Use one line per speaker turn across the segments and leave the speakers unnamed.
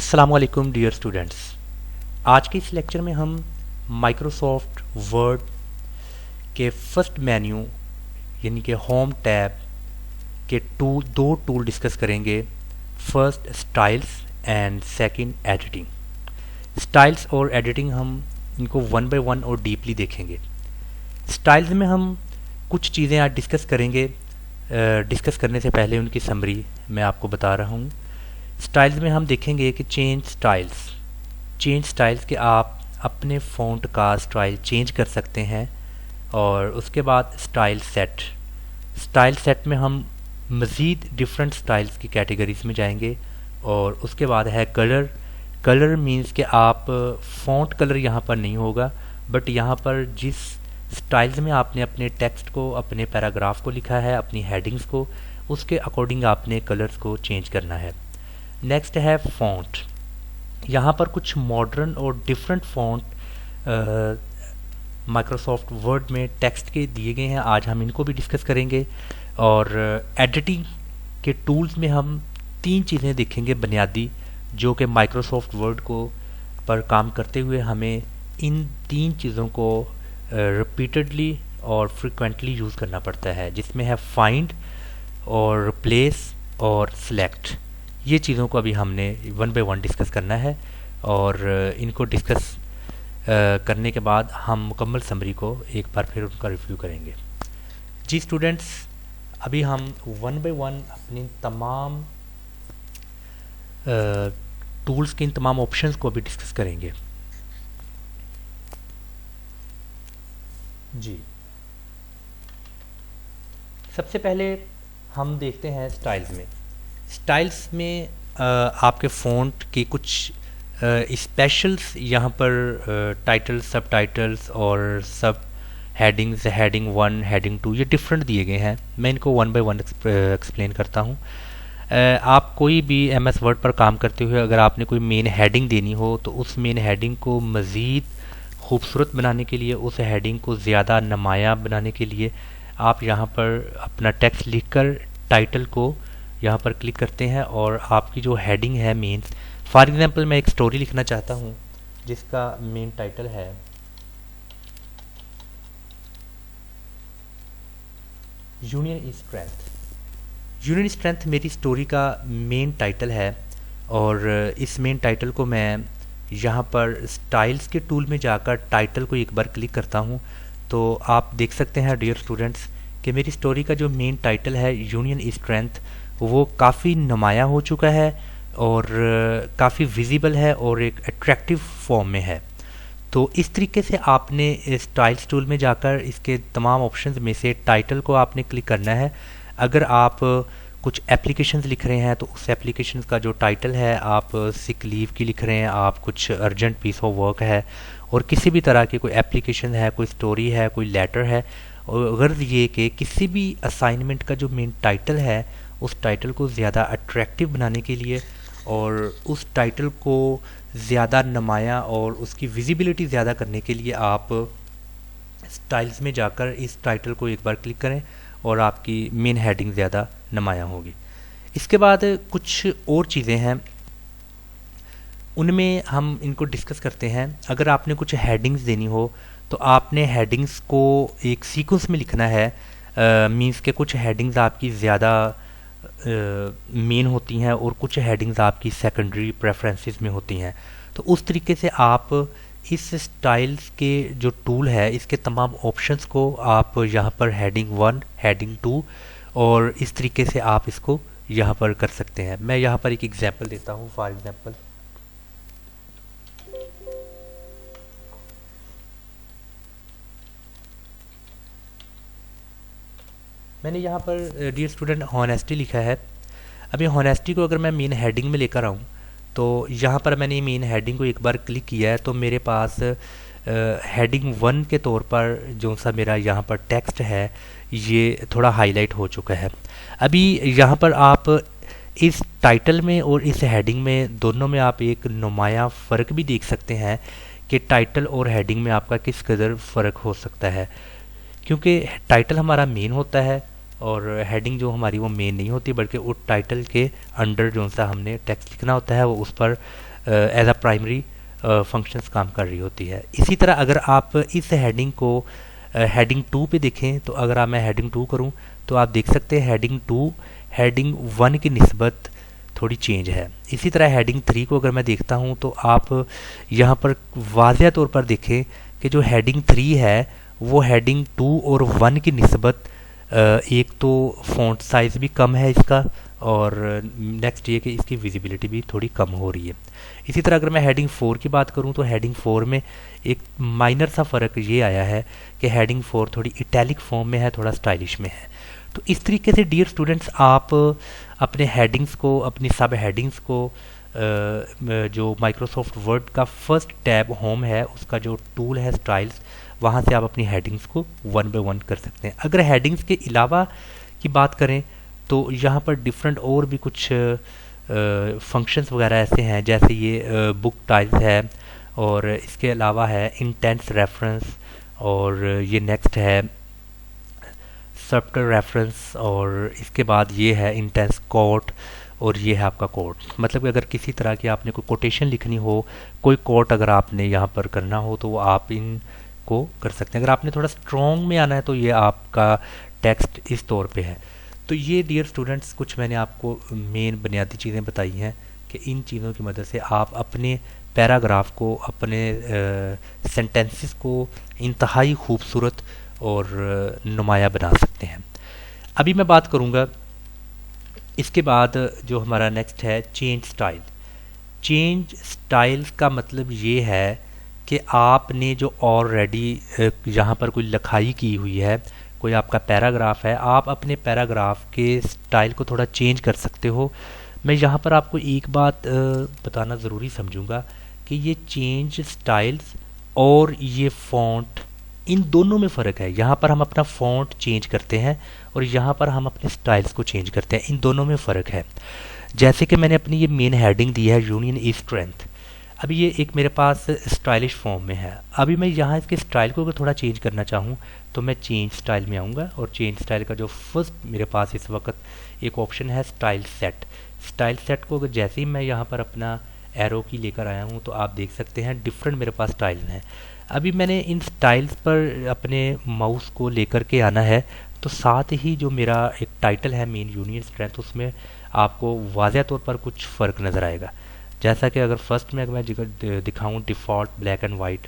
अस्सलामुअलैकुम dear students. आज के इस लेक्चर में हम माइक्रोसॉफ्ट वर्ड के फर्स्ट मेन्यू यानी कि होम टैब के दो टूल डिस्कस करेंगे। First styles and second editing. Styles और एडिटिंग हम इनको वन बाय वन और डीपली देखेंगे। स्टाइल्स में हम कुछ चीज़ें आज डिस्कस करेंगे। डिस्कस करने से पहले उनकी समरी मैं आपको बता रहा हूँ। स्टाइल्स में हम देखेंगे कि चेंज स्टाइल्स के आप अपने फ़ॉन्ट का स्टाइल चेंज कर सकते हैं। और उसके बाद स्टाइल सेट में हम मज़ीद डिफरेंट स्टाइल्स की कैटेगरीज में जाएंगे। और उसके बाद है कलर मींस कि आप फ़ॉन्ट कलर यहाँ पर नहीं होगा, बट यहाँ पर जिस स्टाइल्स में आपने अपने टेक्स्ट को, अपने पैराग्राफ को लिखा है, अपनी हेडिंग्स को, उसके अकॉर्डिंग आपने कलर्स को चेंज करना है। नेक्स्ट है फ़ॉन्ट। यहाँ पर कुछ मॉडर्न और डिफरेंट फ़ॉन्ट माइक्रोसॉफ्ट वर्ड में टेक्स्ट के दिए गए हैं। आज हम इनको भी डिस्कस करेंगे। और एडिटिंग के टूल्स में हम तीन चीज़ें देखेंगे बुनियादी, जो कि माइक्रोसॉफ्ट वर्ड को पर काम करते हुए हमें इन तीन चीज़ों को रिपीटेडली और फ्रिक्वेंटली यूज़ करना पड़ता है, जिसमें है फाइंड और रिप्लेस और सिलेक्ट। ये चीज़ों को अभी हमने वन बाय वन डिस्कस करना है। और इनको डिस्कस करने के बाद हम मुकम्मल समरी को एक बार फिर उनका रिव्यू करेंगे। जी स्टूडेंट्स, अभी हम वन बाय वन अपनी तमाम टूल्स के इन तमाम ऑप्शंस को अभी डिस्कस करेंगे। जी, सबसे पहले हम देखते हैं स्टाइल्स में आपके फ़ॉन्ट के कुछ स्पेशल्स यहाँ पर टाइटल्स, सब टाइटल्स और सब हेडिंग्स, हेडिंग 1, हेडिंग 2 ये डिफरेंट दिए गए हैं। मैं इनको वन बाय वन एक्सप्लेन करता हूँ। आप कोई भी MS वर्ड पर काम करते हुए अगर आपने कोई मेन हेडिंग देनी हो, तो उस मेन हेडिंग को मज़ीद खूबसूरत बनाने के लिए, उस हेडिंग को ज़्यादा नुमायाँ बनाने के लिए आप यहाँ पर अपना टेक्स्ट लिखकर टाइटल को यहाँ पर क्लिक करते हैं। और आपकी जो हेडिंग है मेन, फॉर एग्जांपल मैं एक स्टोरी लिखना चाहता हूँ जिसका मेन टाइटल है यूनियन इज स्ट्रेंथ मेरी स्टोरी का मेन टाइटल है। और इस मेन टाइटल को मैं यहाँ पर स्टाइल्स के टूल में जाकर टाइटल को एक बार क्लिक करता हूँ, तो आप देख सकते हैं डियर स्टूडेंट्स कि मेरी स्टोरी का जो मेन टाइटल है यूनियन इज स्ट्रेंथ, वो काफ़ी नुमाया हो चुका है और काफ़ी विजिबल है और एक अट्रैक्टिव फॉर्म में है। तो इस तरीके से आपने स्टाइल्स टूल में जाकर इसके तमाम ऑप्शंस में से टाइटल को आपने क्लिक करना है। अगर आप कुछ एप्लीकेशंस लिख रहे हैं तो उस एप्लीकेशन का जो टाइटल है, आप सिक लीव की लिख रहे हैं, आप कुछ अर्जेंट पीस ऑफ वर्क है, और किसी भी तरह की कोई एप्लीकेशन है, कोई स्टोरी है, कोई लेटर है, और गर्ज ये कि किसी भी असाइनमेंट का जो मेन टाइटल है, उस टाइटल को ज़्यादा अट्रैक्टिव बनाने के लिए और उस टाइटल को ज़्यादा नुमाया और उसकी विजिबिलिटी ज़्यादा करने के लिए आप स्टाइल्स में जाकर इस टाइटल को एक बार क्लिक करें और आपकी मेन हेडिंग ज़्यादा नुमाया होगी। इसके बाद कुछ और चीज़ें हैं, उनमें हम इनको डिस्कस करते हैं। अगर आपने कुछ हेडिंग्स देनी हो तो आपने हेडिंग्स को एक सीक्वेंस में लिखना है। मींस के कुछ हेडिंग्स आपकी ज़्यादा मेन होती हैं और कुछ हेडिंग्स आपकी सेकेंडरी प्रेफरेंसेस में होती हैं। तो उस तरीके से आप इस स्टाइल्स के जो टूल है, इसके तमाम ऑप्शंस को आप यहाँ पर हेडिंग 1, हेडिंग 2 और इस तरीके से आप इसको यहाँ पर कर सकते हैं। मैं यहाँ पर एक एग्जांपल देता हूँ। फॉर एग्जांपल मैंने यहाँ पर डियर स्टूडेंट हॉनेस्टी लिखा है। अभी हॉनेस्टी को अगर मैं मेन हेडिंग में लेकर आऊँ, तो यहाँ पर मैंने मेन हेडिंग को एक बार क्लिक किया है, तो मेरे पास हेडिंग 1 के तौर पर जो सा मेरा यहाँ पर टेक्स्ट है, ये थोड़ा हाईलाइट हो चुका है। अभी यहाँ पर आप इस टाइटल में और इस हेडिंग में दोनों में आप एक नुमाया फ़र्क भी देख सकते हैं कि टाइटल और हेडिंग में आपका किस कदर फ़र्क हो सकता है, क्योंकि टाइटल हमारा मेन होता है और हेडिंग जो हमारी वो मेन नहीं होती, बल्कि उस टाइटल के अंडर जो सा हमने टेक्स्ट लिखना होता है वो उस पर एज अ प्राइमरी फंक्शंस काम कर रही होती है। इसी तरह अगर आप इस हेडिंग को हेडिंग 2 पे देखें, तो अगर आप मैं हेडिंग 2 करूं तो आप देख सकते हैं हेडिंग 2 हेडिंग 1 की निस्बत थोड़ी चेंज है। इसी तरह हेडिंग 3 को अगर मैं देखता हूं तो आप यहाँ पर वाज़िया तौर पर देखें कि जो हेडिंग 3 है वो हेडिंग 2 और 1 की निस्बत एक तो फ़ॉन्ट साइज़ भी कम है इसका, और नेक्स्ट ये कि इसकी विजिबिलिटी भी थोड़ी कम हो रही है। इसी तरह अगर मैं हेडिंग 4 की बात करूं तो हेडिंग 4 में एक माइनर सा फ़र्क ये आया है कि हेडिंग 4 थोड़ी इटैलिक फॉर्म में है, थोड़ा स्टाइलिश में है। तो इस तरीके से डियर स्टूडेंट्स आप अपने हेडिंग्स को, अपनी सब हेडिंग्स को जो माइक्रोसॉफ्ट वर्ड का फर्स्ट टैब होम है उसका जो टूल है स्टाइल्स, वहाँ से आप अपनी हेडिंग्स को 1 बाय 1 कर सकते हैं। अगर हेडिंग्स के अलावा की बात करें तो यहाँ पर डिफरेंट और भी कुछ फंक्शंस वगैरह ऐसे हैं, जैसे ये बुक टाइल्स है, और इसके अलावा है इंटेंस रेफरेंस, और ये नेक्स्ट है सबटल रेफरेंस, और इसके बाद ये है इंटेंस कोट, और ये है आपका कोट। मतलब कि अगर किसी तरह की आपने कोई कोटेशन लिखनी हो, कोई कोट अगर आपने यहाँ पर करना हो तो आप इनको कर सकते हैं। अगर आपने थोड़ा स्ट्रॉन्ग में आना है तो ये आपका टेक्स्ट इस तौर पे है। तो ये डियर स्टूडेंट्स कुछ मैंने आपको मेन बुनियादी चीज़ें बताई हैं कि इन चीज़ों की मदद से आप अपने पैराग्राफ को, अपने सेंटेंसेस को इंतहाई खूबसूरत और नुमाया बना सकते हैं। अभी मैं बात करूँगा इसके बाद जो हमारा नेक्स्ट है चेंज स्टाइल। चेंज स्टाइल का मतलब ये है कि आपने जो ऑलरेडी यहाँ पर कोई लिखाई की हुई है, कोई आपका पैराग्राफ है, आप अपने पैराग्राफ के स्टाइल को थोड़ा चेंज कर सकते हो। मैं यहाँ पर आपको एक बात बताना ज़रूरी समझूंगा कि ये चेंज स्टाइल्स और ये फ़ॉन्ट, इन दोनों में फ़र्क है। यहाँ पर हम अपना फ़ॉन्ट चेंज करते हैं और यहाँ पर हम अपने स्टाइल्स को चेंज करते हैं, इन दोनों में फ़र्क है। जैसे कि मैंने अपनी ये मेन हेडिंग दी है यूनियन इज स्ट्रेंथ, अभी ये एक मेरे पास स्टाइलिश फॉर्म में है। अभी मैं यहाँ इसके स्टाइल को अगर थोड़ा चेंज करना चाहूँ तो मैं चेंज स्टाइल में आऊँगा, और चेंज स्टाइल का जो फर्स्ट मेरे पास इस वक्त एक ऑप्शन है स्टाइल सेट। स्टाइल सेट को अगर जैसे ही मैं यहाँ पर अपना एरो की लेकर आया हूँ तो आप देख सकते हैं डिफरेंट मेरे पास स्टाइल हैं। अभी मैंने इन स्टाइल्स पर अपने माउस को लेकर के आना है, तो साथ ही जो मेरा एक टाइटल है मेन यूनियन स्ट्रेंथ, उसमें आपको वाज़ह तौर पर कुछ फ़र्क नज़र आएगा। जैसा कि अगर फर्स्ट में अगर मैं दिखाऊँ डिफ़ॉल्ट ब्लैक एंड वाइट,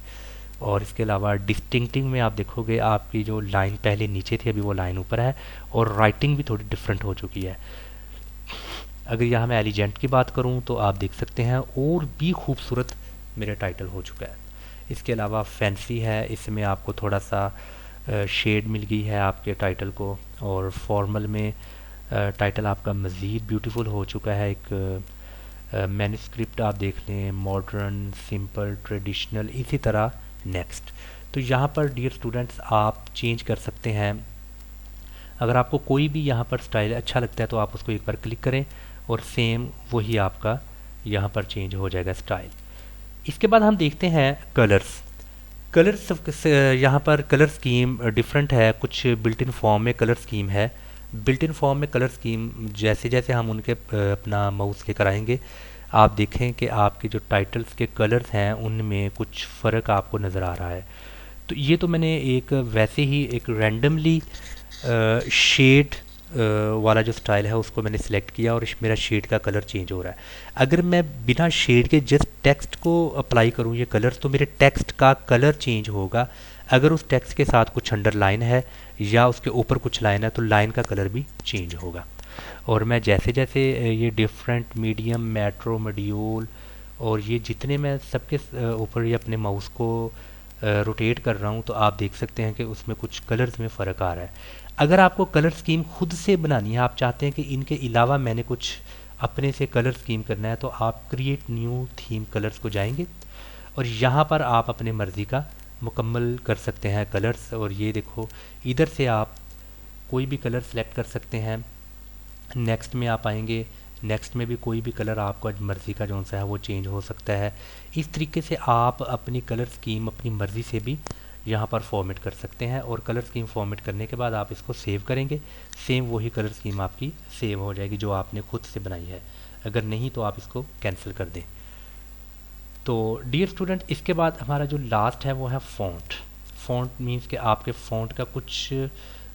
और इसके अलावा डिस्टिंक्टिंग में आप देखोगे आपकी जो लाइन पहले नीचे थी अभी वो लाइन ऊपर है, और राइटिंग भी थोड़ी डिफरेंट हो चुकी है। अगर यहाँ मैं एलिजेंट की बात करूँ तो आप देख सकते हैं और भी खूबसूरत मेरा टाइटल हो चुका है। इसके अलावा फैंसी है, इसमें आपको थोड़ा सा शेड मिल गई है आपके टाइटल को, और फॉर्मल में टाइटल आपका मज़ीद ब्यूटीफुल हो चुका है। एक मैन्युस्क्रिप्ट आप देख लें, मॉडर्न, सिंपल, ट्रेडिशनल, इसी तरह नेक्स्ट। तो यहाँ पर डियर स्टूडेंट्स आप चेंज कर सकते हैं। अगर आपको कोई भी यहाँ पर स्टाइल अच्छा लगता है तो आप उसको एक बार क्लिक करें और सेम वही आपका यहाँ पर चेंज हो जाएगा स्टाइल। इसके बाद हम देखते हैं कलर्स। कलर्स यहाँ पर कलर स्कीम डिफरेंट है, कुछ बिल्ट इन फॉर्म में कलर स्कीम है। बिल्ट इन फॉर्म में कलर स्कीम जैसे जैसे हम उनके अपना माउस लेकर आएंगे आप देखें कि आपके जो टाइटल्स के कलर्स हैं उनमें कुछ फ़र्क आपको नज़र आ रहा है। तो ये तो मैंने एक वैसे ही एक रैंडमली शेड वाला जो स्टाइल है उसको मैंने सिलेक्ट किया और मेरा शेड का कलर चेंज हो रहा है। अगर मैं बिना शेड के जस्ट टेक्स्ट को अप्लाई करूँ ये कलर, तो मेरे टेक्स्ट का कलर चेंज होगा। अगर उस टेक्स्ट के साथ कुछ अंडरलाइन है या उसके ऊपर कुछ लाइन है तो लाइन का कलर भी चेंज होगा। और मैं जैसे जैसे ये डिफरेंट मीडियम, मेट्रो, मॉड्यूल और ये जितने मैं सबके ऊपर ये अपने माउस को रोटेट कर रहा हूँ तो आप देख सकते हैं कि उसमें कुछ कलर्स में फ़र्क आ रहा है। अगर आपको कलर स्कीम खुद से बनानी है, आप चाहते हैं कि इनके अलावा मैंने कुछ अपने से कलर स्कीम करना है, तो आप क्रिएट न्यू थीम कलर्स को जाएंगे और यहाँ पर आप अपने मर्ज़ी का मुकम्मल कर सकते हैं कलर्स। और ये देखो इधर से आप कोई भी कलर सेलेक्ट कर सकते हैं। नेक्स्ट में आप आएंगे, नेक्स्ट में भी कोई भी कलर आपको मर्ज़ी का जौन सा है वो चेंज हो सकता है। इस तरीके से आप अपनी कलर स्कीम अपनी मर्ज़ी से भी यहाँ पर फॉर्मेट कर सकते हैं। और कलर स्कीम फॉर्मेट करने के बाद आप इसको सेव करेंगे, सेम वही कलर स्कीम आपकी सेव हो जाएगी जो आपने खुद से बनाई है। अगर नहीं तो आप इसको कैंसिल कर दें। तो डियर स्टूडेंट, इसके बाद हमारा जो लास्ट है वो है फ़ॉन्ट। फ़ॉन्ट मीन्स कि आपके फ़ॉन्ट का कुछ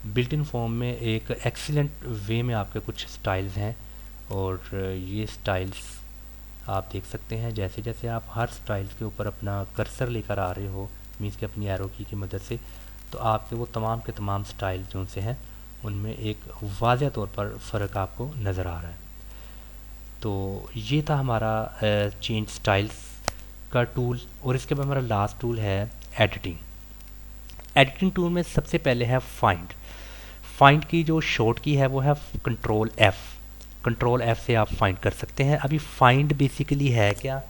बिल्ट इन फॉर्म में एक एक्सीलेंट वे में आपके कुछ स्टाइल्स हैं, और ये स्टाइल्स आप देख सकते हैं। जैसे जैसे आप हर स्टाइल्स के ऊपर अपना कर्सर लेकर आ रहे हो, मीन्स कि अपनी एरो की मदद से, तो आपके वो तमाम के तमाम स्टाइल जो से हैं उनमें एक वाज़ह तौर पर फ़र्क आपको नज़र आ रहा है। तो ये था हमारा चेंज स्टाइल्स का टूल। और इसके बाद हमारा लास्ट टूल है एडिटिंग। एडिटिंग टूल में सबसे पहले है फाइंड। फाइंड की जो शॉर्ट की है वो है कंट्रोल एफ़। कंट्रोल एफ़ से आप फाइंड कर सकते हैं। अभी फाइंड बेसिकली है क्या,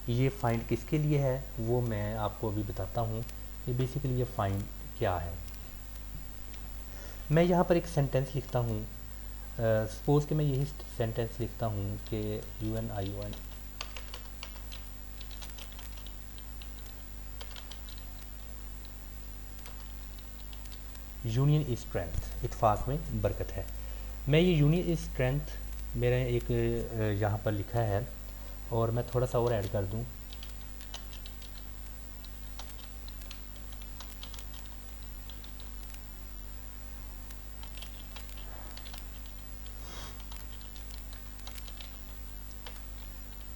ये फाइंड किसके लिए है वो मैं आपको अभी बताता हूँ। ये बेसिकली ये फाइंड क्या है। मैं यहाँ पर एक सेंटेंस लिखता हूँ। सपोज़ कि मैं यही सेंटेंस लिखता हूँ कि UN यूनियन इज स्ट्रेंथ, इत्फाक में बरकत है। मैं ये यूनियन इज स्ट्रेंथ मेरा एक यहाँ पर लिखा है, और मैं थोड़ा सा और ऐड कर दूँ।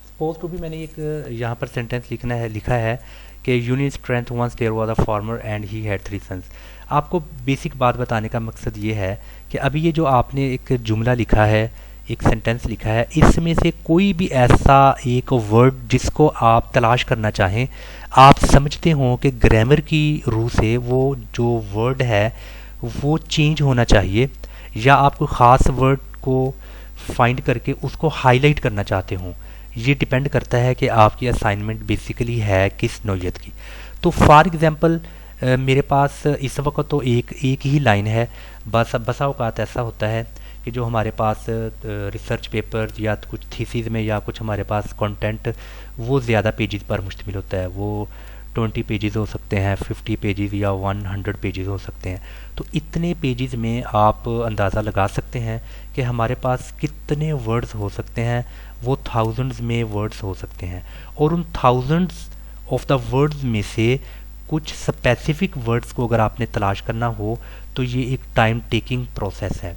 सपोज टू भी मैंने एक यहाँ पर सेंटेंस लिखा है कि union strength once there was a farmer and he had 3 sons. आपको बेसिक बात बताने का मकसद ये है कि अभी ये जो आपने एक जुमला लिखा है, एक सेंटेंस लिखा है, इसमें से कोई भी ऐसा एक वर्ड जिसको आप तलाश करना चाहें, आप समझते हो कि ग्रामर की रूह से वो जो वर्ड है वो चेंज होना चाहिए, या आप कोई ख़ास वर्ड को फाइंड करके उसको हाईलाइट करना चाहते हो, ये डिपेंड करता है कि आपकी असाइनमेंट बेसिकली है किस नौयत की। तो फॉर एग्ज़ाम्पल मेरे पास इस वक्त तो एक ही लाइन है। बसा औकात ऐसा होता है कि जो हमारे पास रिसर्च पेपर या कुछ थीसिस में या कुछ हमारे पास कंटेंट वो ज़्यादा पेजेस पर मुश्तमिल होता है। वो 20 पेजेस हो सकते हैं, 50 पेजेस या 100 पेजेस हो सकते हैं। तो इतने पेजेस में आप अंदाज़ा लगा सकते हैं कि हमारे पास कितने वर्ड्स हो सकते हैं। वो थाउजेंड्स में वर्ड्स हो सकते हैं, और उन थाउजेंड्स ऑफ द वर्ड्स में से कुछ स्पेसिफिक वर्ड्स को अगर आपने तलाश करना हो तो ये एक टाइम टेकिंग प्रोसेस है।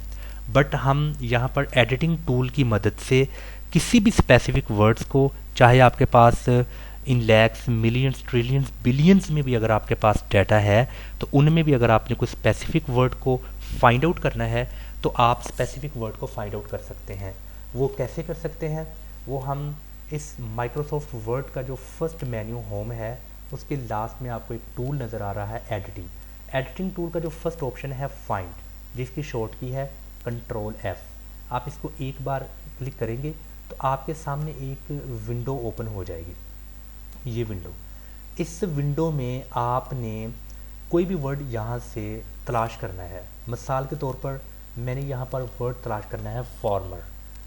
बट हम यहाँ पर एडिटिंग टूल की मदद से किसी भी स्पेसिफिक वर्ड्स को, चाहे आपके पास इन लैक्स, मिलियंस, ट्रिलियंस, बिलियंस में भी अगर आपके पास डाटा है, तो उनमें भी अगर आपने कोई स्पेसिफिक वर्ड को फाइंड आउट करना है तो आप स्पेसिफिक वर्ड को फाइंड आउट कर सकते हैं। वो कैसे कर सकते हैं, वो हम इस माइक्रोसॉफ्ट वर्ड का जो फर्स्ट मेन्यू होम है उसके लास्ट में आपको एक टूल नज़र आ रहा है एडिटिंग। एडिटिंग टूल का जो फर्स्ट ऑप्शन है फाइंड, जिसकी शॉर्ट की है कंट्रोल एफ़। आप इसको एक बार क्लिक करेंगे तो आपके सामने एक विंडो ओपन हो जाएगी। ये विंडो, इस विंडो में आपने कोई भी वर्ड यहाँ से तलाश करना है। मिसाल के तौर पर मैंने यहाँ पर वर्ड तलाश करना है फॉर्मर,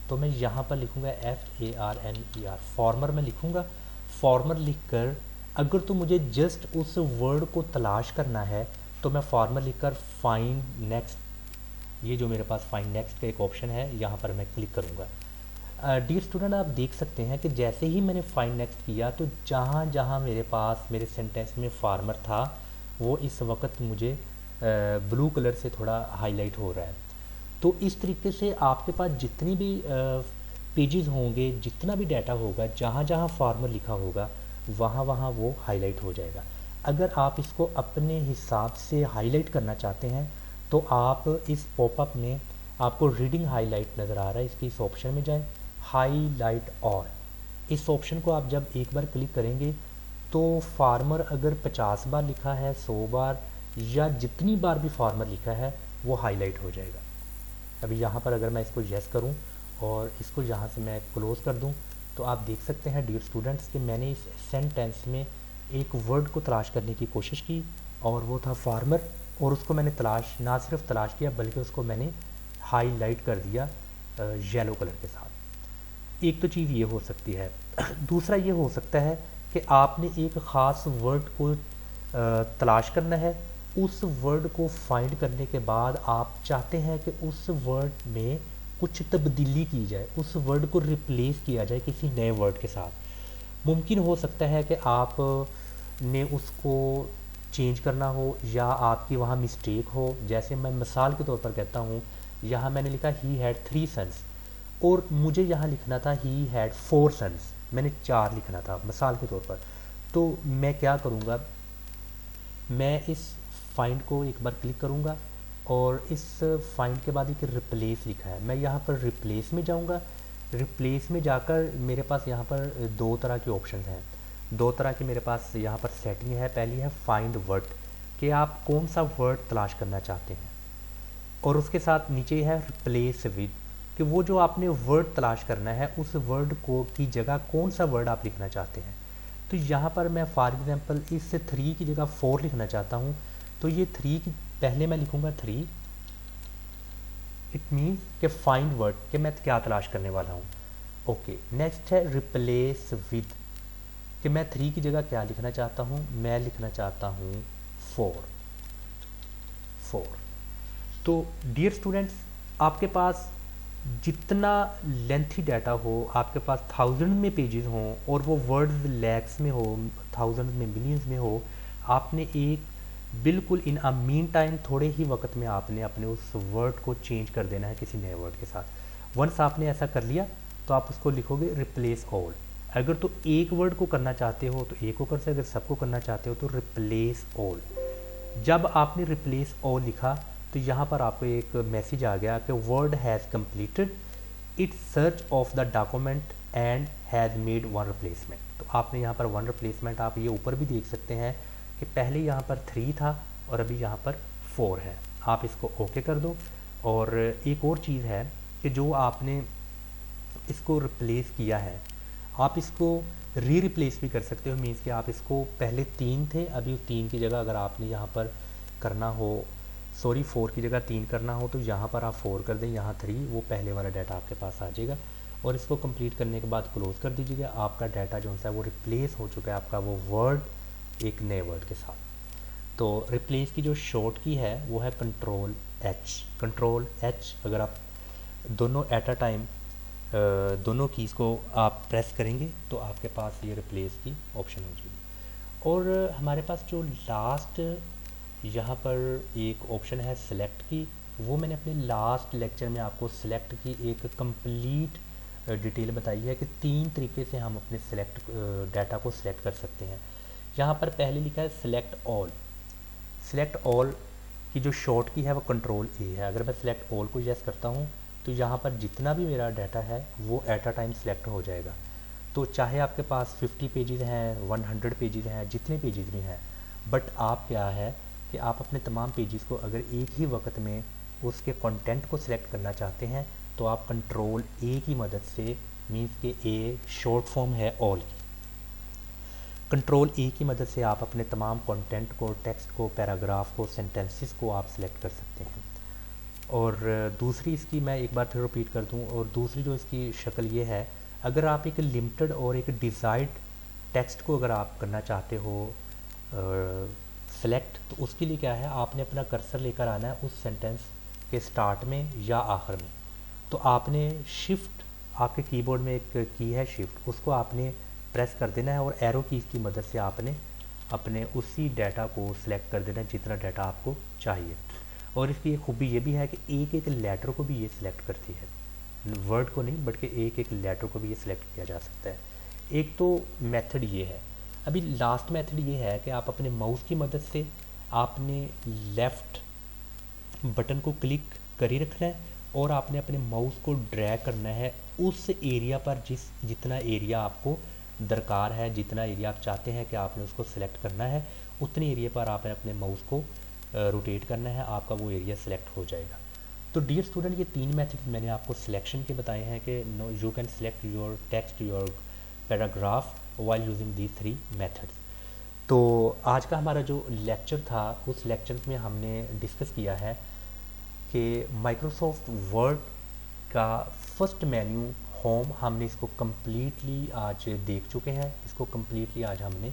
तो मैं यहाँ पर लिखूँगा FARMER, फॉर्मर में लिखूँगा। फॉर्मर लिखकर अगर तो मुझे जस्ट उस वर्ड को तलाश करना है तो मैं फॉर्मर लिखकर फाइंड नेक्स्ट, ये जो मेरे पास फाइंड नेक्स्ट का एक ऑप्शन है यहाँ पर मैं क्लिक करूँगा। डियर स्टूडेंट, आप देख सकते हैं कि जैसे ही मैंने फाइंड नेक्स्ट किया तो जहाँ जहाँ मेरे पास मेरे सेंटेंस में फार्मर था वो इस वक्त मुझे ब्लू कलर से थोड़ा हाईलाइट हो रहा है। तो इस तरीके से आपके पास जितनी भी पेजेस होंगे, जितना भी डाटा होगा, जहाँ जहाँ फार्मर लिखा होगा वहाँ वहाँ वो हाईलाइट हो जाएगा। अगर आप इसको अपने हिसाब से हाईलाइट करना चाहते हैं तो आप इस पॉपअप में आपको रीडिंग हाईलाइट नज़र आ रहा है, इसकी इस ऑप्शन में जाएं, हाईलाइट ऑल। इस ऑप्शन को आप जब एक बार क्लिक करेंगे तो फार्मर अगर 50 बार लिखा है, 100 बार, या जितनी बार भी फार्मर लिखा है वो हाईलाइट हो जाएगा। अभी यहाँ पर अगर मैं इसको यस करूँ और इसको यहाँ से मैं क्लोज़ कर दूँ तो आप देख सकते हैं डियर स्टूडेंट्स कि मैंने इस सेंटेंस में एक वर्ड को तलाश करने की कोशिश की और वो था फार्मर, और उसको मैंने ना सिर्फ तलाश किया बल्कि उसको मैंने हाईलाइट कर दिया येलो कलर के साथ। एक तो चीज़ ये हो सकती है। दूसरा ये हो सकता है कि आपने एक ख़ास वर्ड को तलाश करना है, उस वर्ड को फाइंड करने के बाद आप चाहते हैं कि उस वर्ड में कुछ तब्दीली की जाए, उस वर्ड को रिप्लेस किया जाए किसी नए वर्ड के साथ। मुमकिन हो सकता है कि आप ने उसको चेंज करना हो या आपकी वहाँ मिस्टेक हो। जैसे मैं मिसाल के तौर पर कहता हूँ, यहाँ मैंने लिखा ही हैड 3 सन्स और मुझे यहाँ लिखना था ही हैड 4 सन्स, मैंने 4 लिखना था मिसाल के तौर पर। तो मैं क्या करूँगा, मैं इस फाइंड को एक बार क्लिक करूँगा और इस फाइंड के बाद एक रिप्लेस लिखा है, मैं यहाँ पर रिप्लेस में जाऊँगा। रिप्लेस में जाकर मेरे पास यहाँ पर दो तरह के ऑप्शन हैं, दो तरह की मेरे पास यहाँ पर सेटिंग है। पहली है फाइंड वर्ड, कि आप कौन सा वर्ड तलाश करना चाहते हैं, और उसके साथ नीचे है रिप्लेस विद, कि वो जो आपने वर्ड तलाश करना है उस वर्ड को की जगह कौन सा वर्ड आप लिखना चाहते हैं। तो यहाँ पर मैं फॉर एग्जांपल इस 3 की जगह 4 लिखना चाहता हूँ, तो ये 3 की पहले मैं लिखूँगा 3, इट मीन्स कि फाइंड वर्ड, कि मैं क्या तलाश करने वाला हूँ। ओके, नेक्स्ट है रिप्लेस विद, कि मैं 3 की जगह क्या लिखना चाहता हूँ, मैं लिखना चाहता हूँ 4। तो डियर स्टूडेंट्स, आपके पास जितना लेंथी डाटा हो, आपके पास 1000 में पेजेस हों और वो वर्ड्स लैक्स में हो, 1000 में मिलियंस में हो, आपने एक बिल्कुल इन अ मीन टाइम थोड़े ही वक्त में आपने अपने उस वर्ड को चेंज कर देना है किसी नए वर्ड के साथ। वंस आपने ऐसा कर लिया तो आप उसको लिखोगे रिप्लेस ऑल। अगर तो एक वर्ड को करना चाहते हो तो एक को कर सकते, अगर सबको करना चाहते हो तो रिप्लेस ऑल। जब आपने रिप्लेस ऑल लिखा तो यहाँ पर आपको एक मैसेज आ गया कि word has completed it's search of the document and has made 1 replacement. तो आपने यहाँ पर 1 रिप्लेसमेंट, आप ये ऊपर भी देख सकते हैं कि पहले यहाँ पर 3 था और अभी यहाँ पर 4 है। आप इसको ओके कर दो। और एक और चीज़ है कि जो आपने इसको रिप्लेस किया है, आप इसको रिप्लेस भी कर सकते हो। मीन्स कि आप इसको पहले 3 थे, अभी 3 की जगह अगर आपने यहाँ पर करना हो, सॉरी 4 की जगह 3 करना हो, तो यहाँ पर आप 4 कर दें, यहाँ 3, वो पहले वाला डाटा आपके पास आ जाएगा। और इसको कंप्लीट करने के बाद क्लोज कर दीजिएगा। आपका डाटा जो है वो रिप्लेस हो चुका है, आपका वो वर्ड एक नए वर्ड के साथ। तो रिप्लेस की जो शॉर्ट की है वो है कंट्रोल एच। कंट्रोल एच अगर आप दोनों एट अ टाइम दोनों कीज़ को आप प्रेस करेंगे तो आपके पास ये रिप्लेस की ऑप्शन हो जाएगी। और हमारे पास जो लास्ट यहाँ पर एक ऑप्शन है सेलेक्ट की, वो मैंने अपने लास्ट लेक्चर में आपको सेलेक्ट की एक कंप्लीट डिटेल बताई है कि 3 तरीके से हम अपने सेलेक्ट डाटा को सिलेक्ट कर सकते हैं। यहाँ पर पहले लिखा है सेलेक्ट ऑल। सेलेक्ट ऑल की जो शॉर्ट की है वो कंट्रोल ए है। अगर मैं सेलेक्ट ऑल को यस करता हूँ तो यहाँ पर जितना भी मेरा डाटा है वो एट अ टाइम सेलेक्ट हो जाएगा। तो चाहे आपके पास 50 पेजेस हैं, 100 पेजेस हैं, जितने पेजेस भी हैं, बट आप क्या है कि आप अपने तमाम पेजेस को अगर एक ही वक्त में उसके कंटेंट को सिलेक्ट करना चाहते हैं तो आप कंट्रोल ए की मदद से, मीन्स के ए शॉर्ट फॉर्म है ऑल की, कंट्रोल ए की मदद से आप अपने तमाम कंटेंट को, टेक्स्ट को, पैराग्राफ को, सेंटेंसेस को आप सिलेक्ट कर सकते हैं। और दूसरी इसकी मैं एक बार फिर रिपीट कर दूं, और दूसरी जो इसकी शक्ल ये है, अगर आप एक लिमिटेड और एक डिज़ायर्ड टेक्स्ट को अगर आप करना चाहते हो सेलेक्ट, तो उसके लिए क्या है, आपने अपना कर्सर लेकर आना है उस सेंटेंस के स्टार्ट में या आखिर में। तो आपने शिफ्ट, आपके कीबोर्ड में एक की है शिफ्ट, उसको आपने प्रेस कर देना है और एरो कीज़ की मदद से आपने अपने उसी डाटा को सिलेक्ट कर देना है जितना डाटा आपको चाहिए। और इसकी एक खूबी ये भी है कि एक एक लेटर को भी ये सिलेक्ट करती है, वर्ड को नहीं बल्कि एक एक लेटर को भी ये सिलेक्ट किया जा सकता है। एक तो मेथड ये है। अभी लास्ट मेथड ये है कि आप अपने माउस की मदद से आपने लेफ़्ट बटन को क्लिक कर ही रखना है और आपने अपने माउस को ड्रैग करना है उस एरिया पर जितना एरिया आपको दरकार है, जितना एरिया आप चाहते हैं कि आपने उसको सिलेक्ट करना है, उतने एरिया पर आपने अपने माउस को रोटेट करना है, आपका वो एरिया सेलेक्ट हो जाएगा। तो डियर स्टूडेंट, ये 3 मेथड मैंने आपको सिलेक्शन के बताए हैं कि you can select your text, your paragraph while using these 3 methods. तो आज का हमारा जो लेक्चर था उस लेक्चर में हमने डिस्कस किया है कि माइक्रोसॉफ्ट वर्ड का फर्स्ट मेन्यू होम, हमने इसको कम्प्लीटली आज देख चुके हैं। इसको कम्प्लीटली आज हमने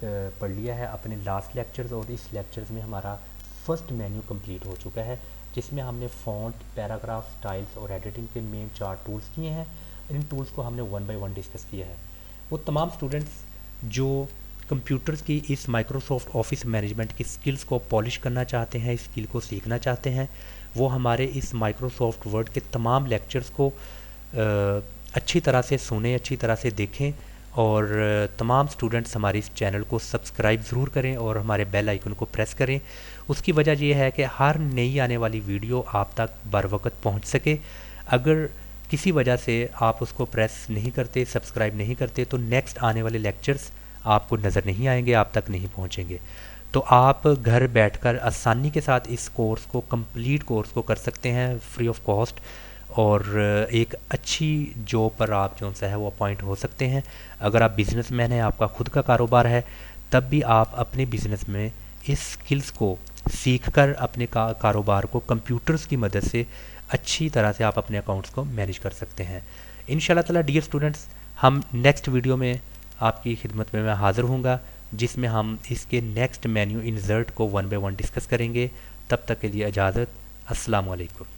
पढ़ लिया है अपने लास्ट लेक्चर्स, और इस लेक्चर्स में हमारा फर्स्ट मेन्यू कंप्लीट हो चुका है जिसमें हमने फ़ॉन्ट, पैराग्राफ, स्टाइल्स और एडिटिंग के मेन 4 टूल्स किए हैं। इन टूल्स को हमने 1 बाय 1 डिस्कस किया है। वो तमाम स्टूडेंट्स जो कंप्यूटर्स की इस माइक्रोसॉफ्ट ऑफिस मैनेजमेंट की स्किल्स को पॉलिश करना चाहते हैं, इस स्किल को सीखना चाहते हैं, वो हमारे इस माइक्रोसॉफ्ट वर्ड के तमाम लेक्चर्स को अच्छी तरह से सुने, अच्छी तरह से देखें और तमाम स्टूडेंट्स हमारे इस चैनल को सब्सक्राइब ज़रूर करें और हमारे बेल आइकन को प्रेस करें। उसकी वजह ये है कि हर नई आने वाली वीडियो आप तक बर वक्त पहुँच सके। अगर किसी वजह से आप उसको प्रेस नहीं करते, सब्सक्राइब नहीं करते, तो नेक्स्ट आने वाले लेक्चर्स आपको नज़र नहीं आएंगे, आप तक नहीं पहुँचेंगे। तो आप घर बैठकर आसानी के साथ इस कोर्स को, कंप्लीट कोर्स को कर सकते हैं फ्री ऑफ कॉस्ट और एक अच्छी जॉब पर आप जो सा है वो अपॉइंट हो सकते हैं। अगर आप बिजनेसमैन हैं, आपका खुद का कारोबार है, तब भी आप अपने बिजनेस में इस स्किल्स को सीखकर अपने कारोबार को कंप्यूटर्स की मदद से अच्छी तरह से आप अपने अकाउंट्स को मैनेज कर सकते हैं। इंशाल्लाह ताला डियर स्टूडेंट्स, हम नेक्स्ट वीडियो में आपकी खिदमत में मैं हाज़िर हूँगा, जिसमें हम इसके नेक्स्ट मेन्यू इंसर्ट को 1 बाय 1 डिस्कस करेंगे। तब तक के लिए इजाज़त। अस्सलाम वालेकुम।